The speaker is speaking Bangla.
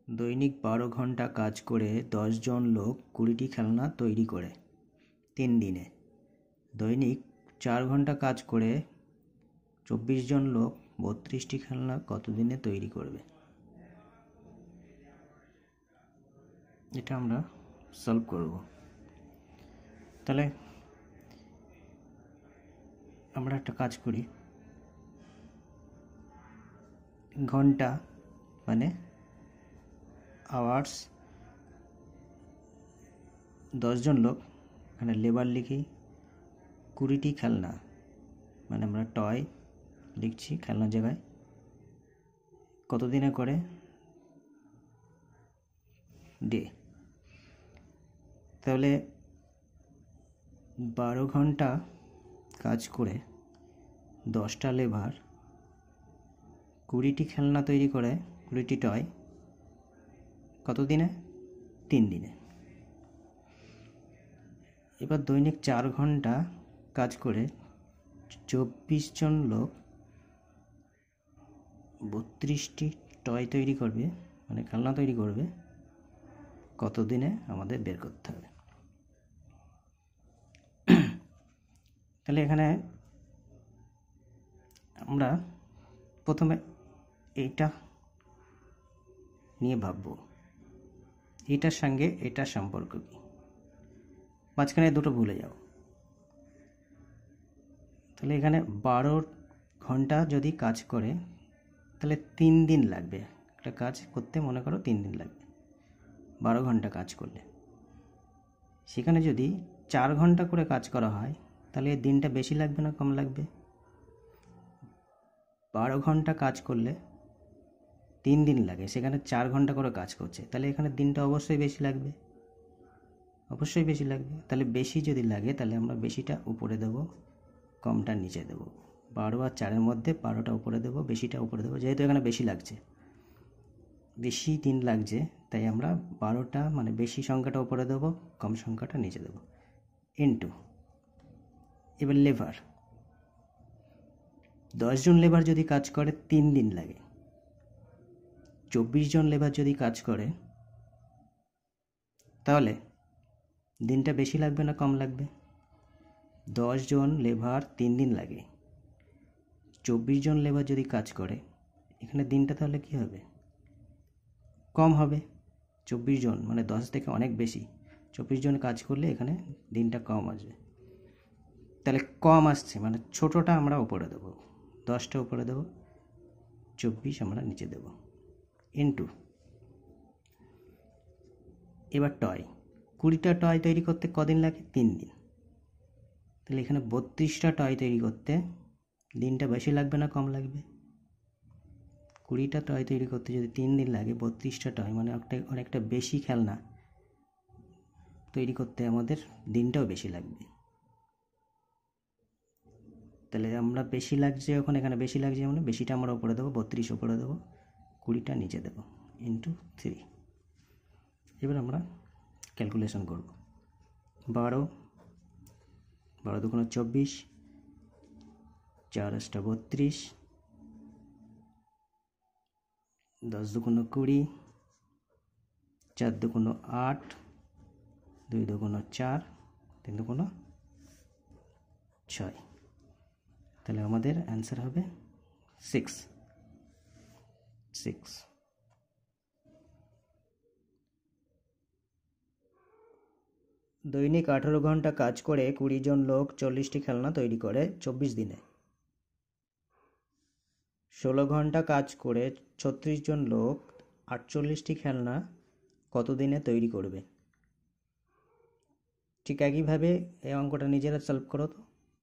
দৈনিক 12 ঘন্টা কাজ করে 10 জন লোক 20টি খেলনা তৈরি করে 3 দিনে। দৈনিক 4 ঘন্টা কাজ করে 24 জন লোক 32টি খেলনা কত দিনে তৈরি করবে? এটা আমরা সলভ করব। তাহলে আমরা একটা কাজ করি, ঘন্টা মানে আওয়ার্স, 10 জন লোক, এখানে লেবার লিখি, 20টি খেলনা মানে আমরা টয় লিখছি খেলনার জায়গায়, কত দিনে করে ডে। তাহলে 12 ঘন্টা কাজ করে 10টা লেবার 20টি খেলনা তৈরি করে, 20টি টয় কত দিনে? 3 দিনে। এবার দৈনিক 4 ঘন্টা কাজ করে 24 জন লোক 32টি টয় তৈরি করবে মানে খেলনা তৈরি করবে, কত দিনে আমাদের বের করতে হবে। তাহলে এখানে আমরা প্রথমে এইটা নিয়ে ভাববো, এটার সঙ্গে এটার সম্পর্ক কি, মাঝখানে দুটো ভুলে যাও। তাহলে এখানে 12 ঘন্টা যদি কাজ করে তাহলে 3 দিন লাগবে একটা কাজ করতে, মনে করো 3 দিন লাগবে 12 ঘন্টা কাজ করলে। সেখানে যদি 4 ঘন্টা করে কাজ করা হয় তাহলে এই দিনটা বেশি লাগবে না কম লাগবে? 12 ঘন্টা কাজ করলে 3 দিন লাগে, সেখানে 4 ঘন্টা করে কাজ করছে, তাহলে এখানে দিনটা অবশ্যই বেশি লাগবে, অবশ্যই বেশি লাগবে। তাহলে বেশি যদি লাগে তাহলে আমরা বেশিটা উপরে দেব, কমটা নিচে দেব। 12 আর 4-এর মধ্যে 12টা উপরে দেব, বেশিটা উপরে দেব। যেহেতু এখানে বেশি লাগছে, বেশি দিন লাগছে, তাই আমরা 12টা মানে বেশি সংখ্যাটা উপরে দেব, কম সংখ্যাটা নিচে দেব, ইনটু। এবার লেবার, 10 জন লেবার যদি কাজ করে 3 দিন লাগে, 24 জন লেবার যদি কাজ করে তাহলে দিনটা বেশি লাগবে না কম লাগবে? 10 জন লেবার 3 দিন লাগে, 24 জন লেবার যদি কাজ করে, এখানে দিনটা তাহলে কি হবে? কম হবে। 24 জন মানে 10 থেকে অনেক বেশি, 24 জন কাজ করলে এখানে দিনটা কম আসবে। তাহলে কম আসছে মানে ছোটোটা আমরা উপরে দেবো, 10টা উপরে দেবো, 24 আমরা নিচে দেব, ইনটু। এবার টয়, 20টা টয় তৈরি করতে কদিন লাগে? 3 দিন। তাহলে এখানে 32টা টয় তৈরি করতে দিনটা বেশি লাগবে না কম লাগবে? 20টা টয় তৈরি করতে যদি 3 দিন লাগে, 32টা টয় মানে অনেকটা বেশি খেলনা তৈরি করতে আমাদের দিনটাও বেশি লাগবে। তাহলে আমরা বেশি লাগছে যখন, এখানে বেশি লাগছে মানে বেশিটা আমরা উপরে দেবো, 32 উপরে দেবো, 20টা নিচে দেবো, ইন্টু 3। এবার আমরা ক্যালকুলেশন করব। 12 দুগুণ 24, 4 × 32, 10 দুগুণ 20, 4 দুগুণ 8, 2 দুগুণ 4, 3 দুগুণ 6। তাহলে আমাদের অ্যান্সার হবে 6। দৈনিক 18 ঘন্টা কাজ করে 20 জন লোক 40টি খেলনা তৈরি করে 24 দিনে। 16 ঘন্টা কাজ করে 36 জন লোক 48টি খেলনা কত দিনে তৈরি করবে? ঠিক একইভাবে এই অঙ্কটা নিজেরা সলভ করো তো।